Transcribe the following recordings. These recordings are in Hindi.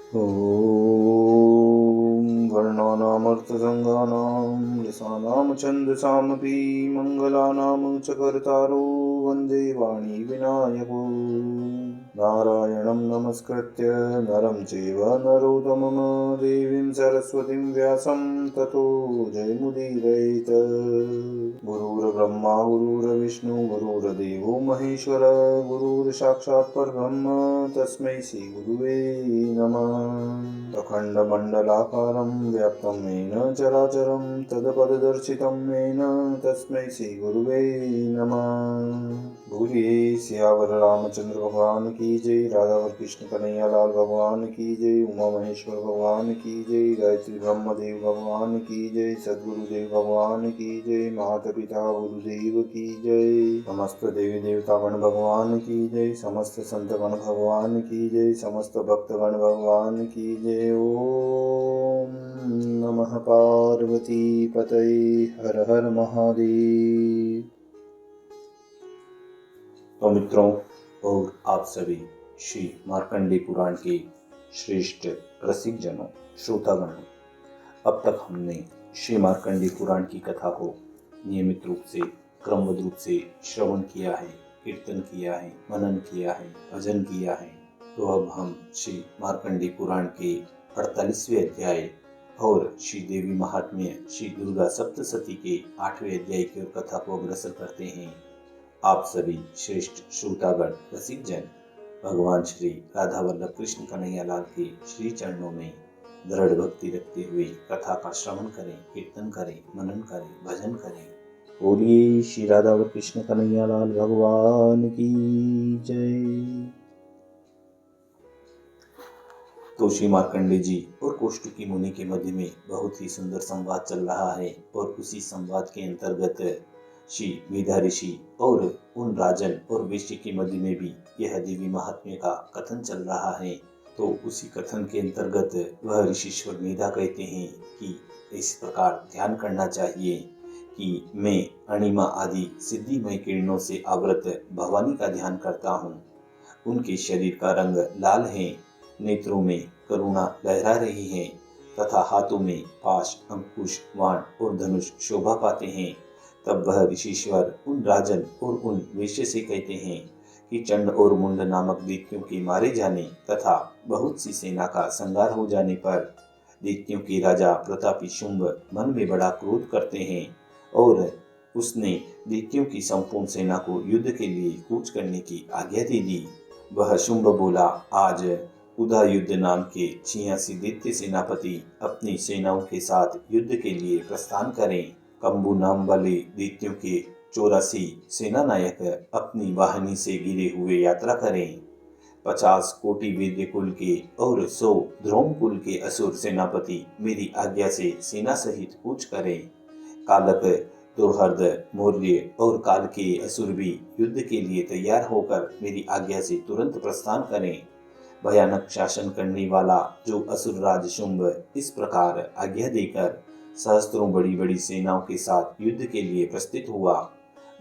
ॐ वर्णानामर्थसङ्गानां रसानां छन्दसामपि मङ्गलानां च कर्तारो वन्दे वाणी विनायको नारायणं नमस्कृत्य नरं चैव नरोत्तमं देवीं सरस्वतीं व्यासं ततो जयमुदीरयेत्। गुरुर्ब्रह्मा गुरुर्विष्णु गुरुर्देवो महेश्वर गुरुर्साक्षात् परब्रह्म तस्मै श्रीगुरुवे नमः। अखण्डमण्डलाकारं व्याप्तं येन चराचरं तत्पददर्शितं येन तस्मै श्रीगुरुवे नमः। बोलिए सियावर रामचंद्र भगवान की जय, राधावर कृष्ण कन्हैया लाल भगवान की जय, उमा महेश्वर भगवान की जय, गायत्री ब्रह्मदेव भगवान की जय, सद्गुरुदेव भगवान की जय, माता पिता गुरुदेव की जय, समस्त देवी देवतागण भगवान की जय, समस्त संतगण भगवान की जय, समस्त भक्तगण भगवान की जय। ओम नमः पार्वती पतये, हर हर महादेव। तो मित्रों और आप सभी श्री मार्कंडेय पुराण के श्रेष्ठ रसिक जनों, श्रोतागणों, अब तक हमने श्री मार्कंडेय पुराण की कथा को नियमित रूप से क्रमबद्ध रूप से श्रवण किया है, कीर्तन किया है, मनन किया है, भजन किया है। तो अब हम श्री मार्कंडेय पुराण के 48वें अध्याय और श्री देवी महात्म्य श्री दुर्गा सप्तशती के 8वें अध्याय की ओर कथा को अग्रसर करते हैं। आप सभी श्रेष्ठ श्रोतागण रसिक जन भगवान श्री राधा वल्लभ कृष्ण कन्हैया लाल के श्री चरणों में दृढ़ भक्ति रखते हुए कथा का श्रवण करें, कीर्तन करें, मनन करें, भजन करें। बोलिए श्री राधा वल्लभ कृष्ण कन्हैया लाल भगवान की जय। तो श्री मार्कंडेय जी और कौष्टुकी मुनि के मध्य में बहुत ही सुंदर संवाद चल रहा है और उसी संवाद के अंतर्गत श्री मेधा ऋषि और उन राजन और वैश्य के मध्य में भी यह देवी महात्म्य का कथन चल रहा है। तो उसी कथन के अंतर्गत वह ऋषिश्वर मेधा कहते हैं कि इस प्रकार ध्यान करना चाहिए कि मैं अणिमा आदि सिद्धिमय किरणों से आवृत भवानी का ध्यान करता हूँ। उनके शरीर का रंग लाल है, नेत्रों में करुणा लहरा रही है तथा हाथों में पाश, अंकुश, बाण और धनुष शोभा पाते हैं। तब वह ऋषिश्वर उन राजन और उन वैश्य से कहते हैं कि चंड और मुंड नामक दैत्यों के मारे जाने तथा बहुत सी सेना का संहार हो जाने पर दैत्यों के राजा प्रतापी शुंभ मन में बड़ा क्रोध करते हैं और उसने दैत्यों की संपूर्ण सेना को युद्ध के लिए कूच करने की आज्ञा दे दी। वह शुंभ बोला, आज उदा युद्ध नाम के 86 दैत्य सेनापति अपनी सेनाओं के साथ युद्ध के लिए प्रस्थान करें। कंबू नाम वाले दैत्यों के 84 सेना नायक अपनी वाहिनी से गिरे हुए यात्रा करें। 50 कोटि वीर्य कुल के और 100 ध्रुव कुल के असुर सेनापति मेरी आज्ञा से सेना सहित कूच करें। कालक, दुर्हर्द, मौर्य और काल के असुर भी युद्ध के लिए तैयार होकर मेरी आज्ञा से तुरंत प्रस्थान करें। भयानक शासन करने वाला जो असुर राज शुंभ इस प्रकार आज्ञा देकर सहस्त्रों बड़ी बड़ी सेनाओं के साथ युद्ध के लिए प्रस्थित हुआ।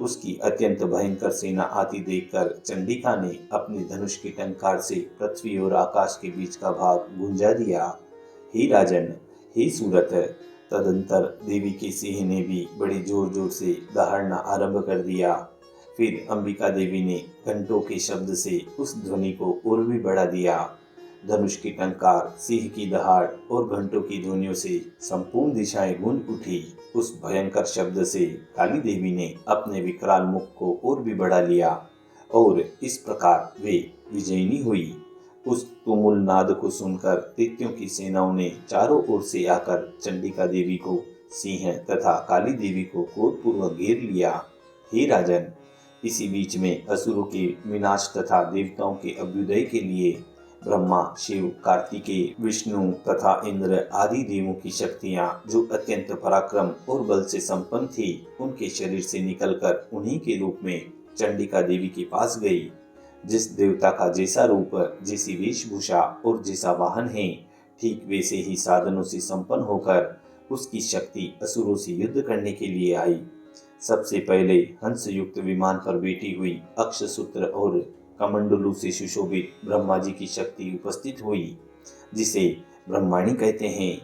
उसकी अत्यंत भयंकर सेना आती देखकर चंडिका ने अपने धनुष की टंकार से पृथ्वी और आकाश के बीच का भाग गुंजा दिया। हे राजन, हे सूरत। तदंतर देवी के सिंह ने भी बड़े जोर जोर से दहाड़ना आरंभ कर दिया। फिर अंबिका देवी ने घंटों के शब्द से उस ध्वनि को और भी बढ़ा दिया। धनुष की टंकार, सिंह की दहाड़ और घंटों की ध्वनियों से संपूर्ण दिशाएं गूंज उठी। उस भयंकर शब्द से काली देवी ने अपने विकराल मुख को और भी बढ़ा लिया और इस प्रकार वे विजयिनी हुई। उस तुमुल नाद को सुनकर दैत्यों की सेनाओं ने चारों ओर से आकर चंडिका देवी को, सिंह तथा काली देवी को क्रोधपूर्वक घेर लिया। हे राजन, इसी बीच में असुरों के विनाश तथा देवताओं के अभ्युदय के लिए ब्रह्मा, शिव, कार्तिकेय, विष्णु तथा इंद्र आदि देवों की शक्तियां जो अत्यंत पराक्रम और बल से संपन्न थी, उनके शरीर से निकलकर उन्हीं के रूप में चंडिका देवी के पास गई। जिस देवता का जैसा रूप, जैसी वेशभूषा और जैसा वाहन है, ठीक वैसे ही साधनों से संपन्न होकर उसकी शक्ति असुरों से युद्ध करने के लिए आई। सबसे पहले हंस युक्त विमान पर बैठी हुई अक्षसूत्र और कमंडलू से सुशोभित ब्रह्मा जी की शक्ति उपस्थित हुई। जिसे ब्रह्माणी कहते हैं।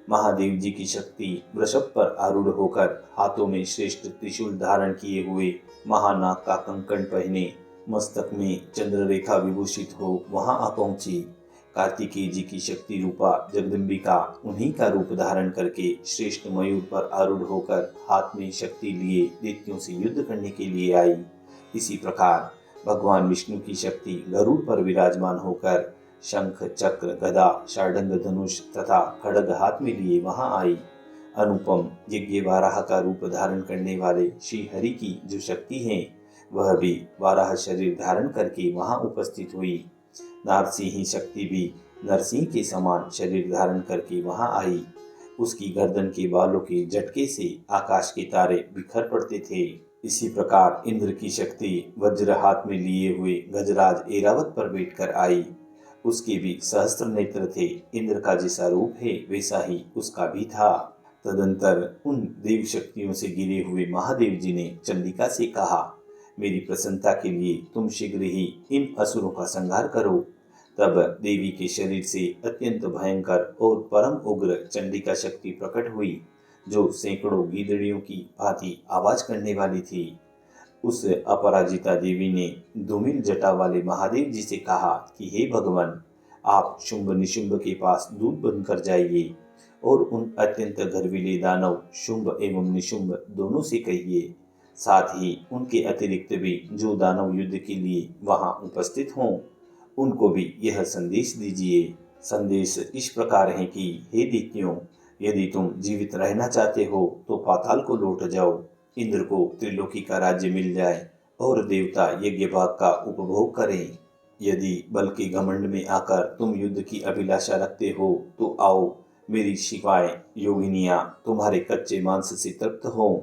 महादेव जी की शक्ति वृषभ पर आरूढ़ होकर हाथों में श्रेष्ठ त्रिशूल धारण किए हुए, महानाग का कंकण पहने, मस्तक में चंद्ररेखा विभूषित हो वहां आ पहुंची। कार्तिकेय जी की शक्ति रूपा जगदम्बिका उन्हीं का रूप धारण करके श्रेष्ठ मयूर पर आरूढ़ होकर हाथ में शक्ति लिए दैत्यों से युद्ध करने के लिए आई। इसी प्रकार भगवान विष्णु की शक्ति गरुड़ पर विराजमान होकर शंख, चक्र, गदा, शार्दूल धनुष तथा खड्ग हाथ में लिए वहां आई। अनुपम यज्ञ वाराह का रूप धारण करने वाले श्री हरि की जो शक्ति है, वह भी वाराह शरीर धारण करके वहां उपस्थित हुई। नारसिंह शक्ति भी नरसिंह के समान शरीर धारण करके वहां आई। उसकी गर्दन के बालों के झटके से आकाश के तारे बिखर पड़ते थे। इसी प्रकार इंद्र की शक्ति वज्र हाथ में लिए हुए गजराज ऐरावत पर बैठकर आई। उसके भी सहस्त्र नेत्र थे। इंद्र का जैसा रूप है वैसा ही उसका भी था। तदंतर उन देव शक्तियों से गिरे हुए महादेव जी ने चंडिका से कहा, मेरी प्रसन्नता के लिए तुम शीघ्र ही इन असुरों का संहार करो। तब देवी के शरीर से अत्यंत भयंकर और परम उग्र चंडिका शक्ति प्रकट हुई, जो सैकड़ों गीदड़ियों की भांति आवाज करने वाली थी। उस अपराजिता देवी ने धूमिल जटा वाले महादेव जी से कहा कि हे भगवान, आप शुंभ निशुंभ के पास दूत बनकर जाइए और उन अत्यंत गर्विले दानव शुंभ एवं निशुंभ दोनों से कहिए, साथ ही उनके अतिरिक्त भी जो दानव युद्ध के लिए वहां उपस्थित हों, उनको भी यह संदेश दीजिए। संदेश इस प्रकार है कि हे दैत्यों, यदि तुम जीवित रहना चाहते हो तो पाताल को लौट जाओ। इंद्र को त्रिलोकी का राज्य मिल जाए और देवता यज्ञ भाग का उपभोग करें। यदि बल के घमंड में आकर तुम युद्ध की अभिलाषा रखते हो तो आओ, मेरी शिवाय योगिनियां तुम्हारे कच्चे मांस से तृप्त हों।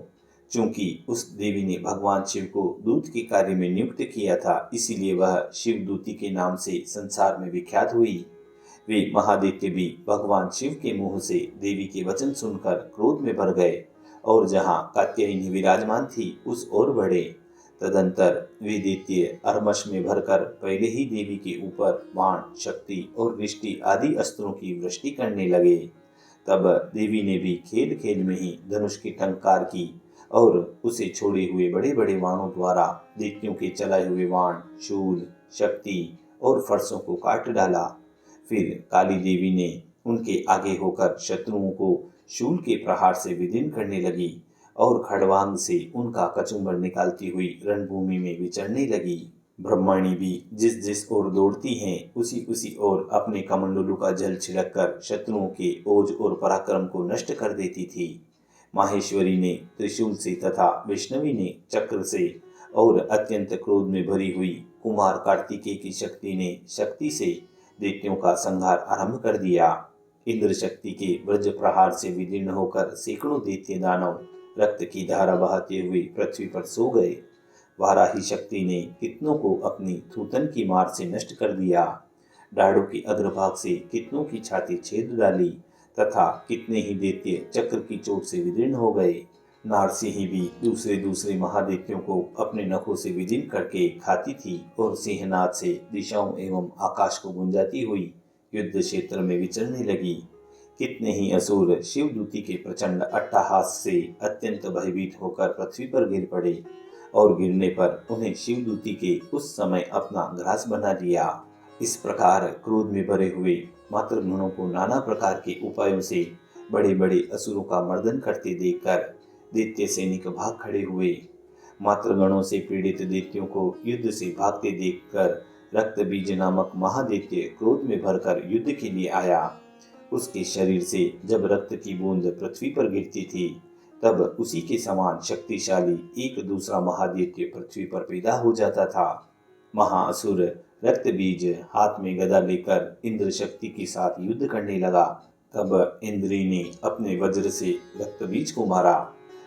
चूंकि उस देवी ने भगवान शिव को दूत के कार्य में नियुक्त किया था, इसीलिए वह शिव दूती के नाम से संसार में विख्यात हुई। वे महादैत्य भी भगवान शिव के मुंह से देवी के वचन सुनकर क्रोध में भर गए और जहाँ कात्यायनी विराजमान थी उस ओर बढ़े। तदंतर वे दैत्य अरमश में भरकर पहले ही देवी के ऊपर बाण, शक्ति और वृष्टि आदि अस्त्रों की वृष्टि करने लगे। तब देवी ने भी खेल खेल में ही धनुष की टंकार की और उसे छोड़े हुए बड़े बड़े बाणों द्वारा दैत्यों के चलाए हुए बाण, शूल, शक्ति और फरसों को काट डाला। फिर काली देवी ने उनके आगे होकर शत्रुओं को शूल के प्रहार से विदीर्ण करने लगी और खड़वांग से उनका कचुम्बर निकालती हुई रणभूमि में विचरने लगी। ब्रह्माणी भी जिस जिस ओर दौड़ती हैं, उसी उसी ओर अपने कमंडलू का जल छिड़क कर शत्रुओं के ओज और पराक्रम को नष्ट कर देती थी। माहेश्वरी ने त्रिशूल से तथा वैष्णवी ने चक्र से और अत्यंत क्रोध में भरी हुई कुमार कार्तिकेय की शक्ति ने शक्ति से दैत्यों का संहार आरंभ कर दिया। इंद्र शक्ति के वज्र प्रहार से विदीर्ण होकर सैकड़ों दैत्य दानव रक्त की धारा बहाते हुए पृथ्वी पर सो गए। वाराही शक्ति ने कितनों को अपनी थूथन की मार से नष्ट कर दिया। डाड़ों के अग्रभाग से कितनों की छाती छेद डाली तथा कितने ही दैत्य चक्र की चोट से विदीर्ण हो गए। नारसिंह भी दूसरे दूसरे महादैत्यों को अपने नखों से विदीर्ण करके खाती थी और सिंहनाद से दिशाओं एवं आकाश को गुंजाती हुई युद्ध क्षेत्र में विचरने लगी। कितने ही असुर शिवदूती के प्रचंड अट्टहास से अत्यंत भयभीत होकर पृथ्वी पर गिर पड़े और गिरने पर उन्हें शिवदूती के उस समय अपना ग्रास बना लिया। इस प्रकार क्रोध में भरे हुए मातृगणों को नाना प्रकार के उपायों से बड़े बड़े असुरों का मर्दन करते देखकर दैत्य सैनिक भाग खड़े हुए। मातृगणों से पीड़ित दैत्यों को युद्ध से भागते देखकर रक्त बीज नामक महादैत्य क्रोध में भरकर युद्ध के लिए आया। उसके शरीर से जब रक्त की बूंद पृथ्वी पर गिरती थी, तब उसी के समान शक्तिशाली एक दूसरा महादैत्य पृथ्वी पर पैदा हो जाता था। महाअसुर रक्त बीज हाथ में गदा लेकर इंद्र शक्ति के साथ युद्ध करने लगा। तब इंद्री ने अपने वज्र से रक्त बीज को मारा।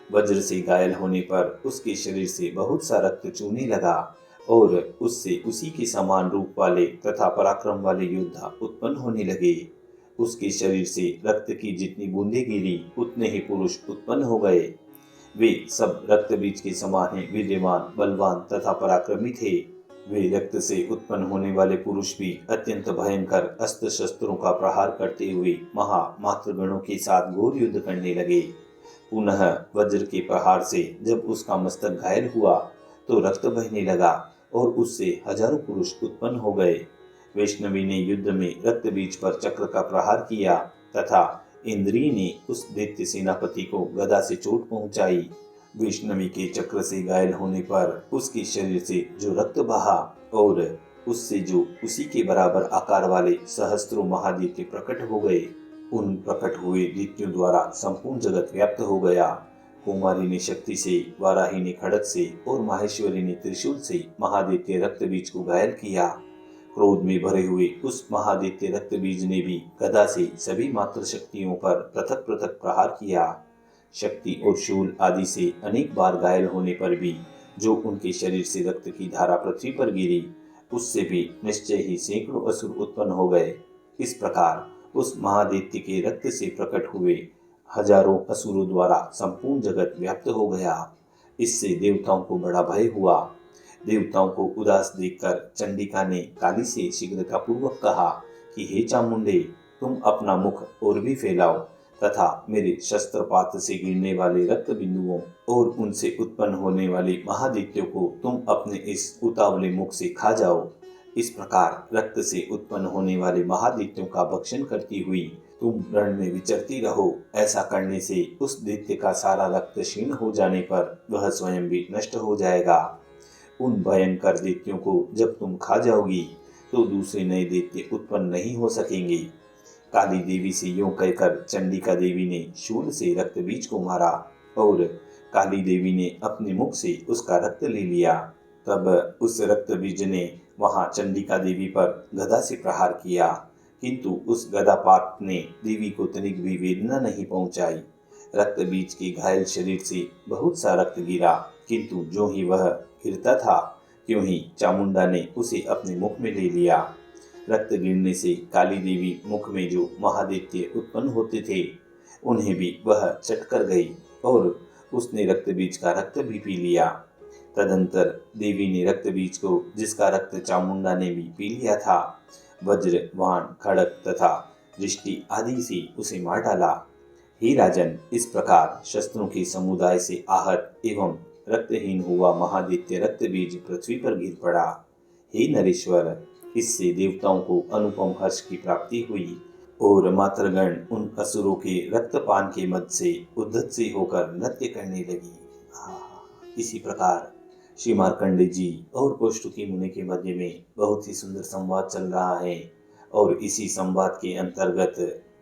वज्र से घायल होने पर उसके शरीर से बहुत सा रक्त चूने लगा और उससे उसी के समान रूप वाले तथा पराक्रम वाले योद्धा उत्पन्न होने लगे। उसके शरीर से रक्त की जितनी बूंदें गिरी, उतने ही पुरुष उत्पन्न हो गए। वे सब रक्त बीज के समान ही वीर्यवान, बलवान तथा पराक्रमी थे। वे रक्त से उत्पन्न होने वाले पुरुष भी अत्यंत भयंकर अस्त्र शस्त्रों का प्रहार करते हुए मातृगणों के साथ घोर युद्ध करने लगे। पुनः वज्र के प्रहार से जब उसका मस्तक घायल हुआ तो रक्त बहने लगा और उससे हजारों पुरुष उत्पन्न हो गए। वैष्णवी ने युद्ध में रक्त बीज पर चक्र का प्रहार किया तथा इंद्री ने उस दैत्य सेनापति को गदा से चोट पहुंचाई। वैष्णवी के चक्र से घायल होने पर उसके शरीर से जो रक्त बहा और उससे जो उसी के बराबर आकार वाले सहस्त्रों महादैत्य प्रकट हो गए। उन प्रकट हुए दैत्यों द्वारा संपूर्ण जगत व्याप्त हो गया। कुमारी ने शक्ति से, वाराही ने खड़ग से और माहेश्वरी ने त्रिशूल से महादैत्य रक्त बीज को घायल किया। क्रोध में भरे हुए उस महादैत्य रक्त बीज ने भी गदा से सभी मात्र शक्तियों पर पृथक पृथक प्रहार किया। शक्ति और शूल आदि से अनेक बार घायल होने पर भी जो उनके शरीर से रक्त की धारा पृथ्वी पर गिरी, उससे भी निश्चय ही सैकड़ों असुर उत्पन्न हो गए। इस प्रकार उस महादैत्य के रक्त से प्रकट हुए हजारों असुरों द्वारा संपूर्ण जगत व्याप्त हो गया। इससे देवताओं को बड़ा भय हुआ। देवताओं को उदास देखकर चंडिका ने काली से शीघ्रता पूर्वक कहा कि हे चामुंडे, तुम अपना मुख और भी फैलाओ तथा मेरे शस्त्रपात से गिरने वाले रक्त बिंदुओं और उनसे उत्पन्न होने वाले महादैत्यों को तुम अपने इस उतावले मुख से खा जाओ। इस प्रकार रक्त से उत्पन्न होने वाले महादैत्यों का भक्षण करती हुई तुम रण में विचरती रहो। ऐसा करने से उस दैत्य का सारा रक्त क्षीण हो जाने पर वह स्वयं भी नष्ट हो जाएगा। उन भयंकर दैत्यों को जब तुम खा जाओगी तो दूसरे नए दैत्य उत्पन्न नहीं हो सकेंगे। काली देवी से यूं कहकर चंडिका देवी ने शूल से रक्त बीज को मारा और काली देवी ने अपने मुख से उसका रक्त ले लिया। तब उस रक्त बीज ने वहां चंडिका देवी पर गदा से प्रहार किया, किंतु उस गदापात ने देवी को तनिक भी वेदना नहीं पहुंचाई। रक्त बीज के घायल शरीर से बहुत सा रक्त गिरा, किंतु जो ही वह गिरता था त्यों ही चामुंडा ने उसे अपने मुख में ले लिया। रक्त गिरने से काली देवी मुख में जो महादैत्य उत्पन्न होते थे उन्हें भी वह चटकर गई और उसने रक्त बीज का रक्त भी पी लिया। तदंतर देवी ने रक्त बीज को, जिसका रक्त चामुंडा ने भी पी लिया था, वज्र, बाण, खड़ग तथा दृष्टि आदि से उसे मार डाला। हे राजन, इस प्रकार शस्त्रों के समुदाय से आहत एवं रक्तहीन हुआ महादैत्य रक्त बीज पृथ्वी पर गिर पड़ा। हे नरेश्वर, इससे देवताओं को अनुपम हर्ष की प्राप्ति हुई और मातृगण उन असुरों के रक्तपान के मद से उद्धत से होकर नृत्य करने लगी। इसी प्रकार श्री मार्कंडेय जी और कौष्टुकी मुनि के मध्य में बहुत ही सुंदर संवाद चल रहा है और इसी संवाद के अंतर्गत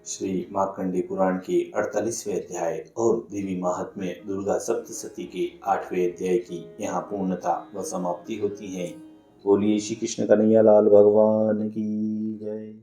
श्री मार्कंडेय पुराण के 48वें अध्याय और देवी महात्म्य दुर्गा सप्तशती के 8वें अध्याय की यहाँ पूर्णता व समाप्ति होती है। बोलिए श्री कृष्ण कन्हैया लाल भगवान की जय।